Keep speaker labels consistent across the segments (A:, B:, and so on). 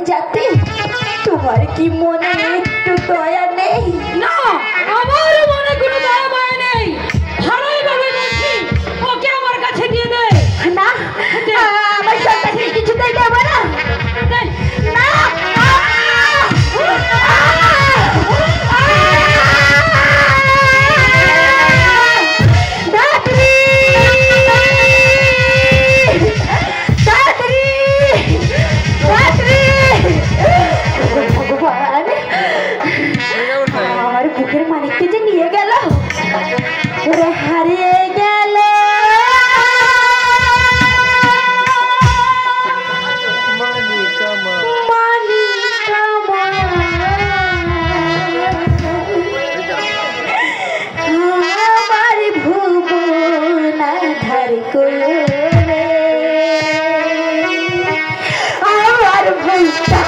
A: যাতে তোমার কি মনে একটু দয়া নেই?
B: না, আমার মনে কোনো দয়া মায়া নেই। ভালোই ভাবে বলছি, ওকে আমার কাছে দিয়ে দে।
A: না, আমার সন্তানকে কিছুতেই দেব না।
B: দে।
A: না, আমার বুকের মানিককে যে নিয়ে গেল, ওরে হারিয়ে গেল। আমার ভুবন আধার করে আমার ভুলটা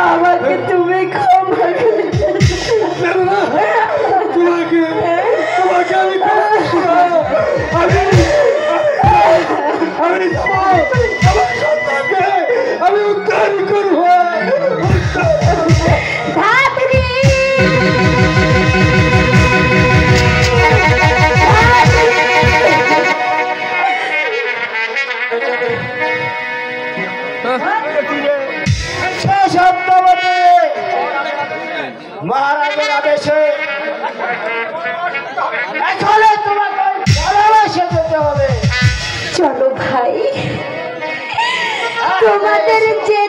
A: আমাকে তুমি ক্ষমা করে তোমাকে আমি উদ্ধার করবো। মহারাজের আদেশে এখনো তোমাকে ভালোবাসে যেতে হবে। চলো ভাই, তোমাদের যে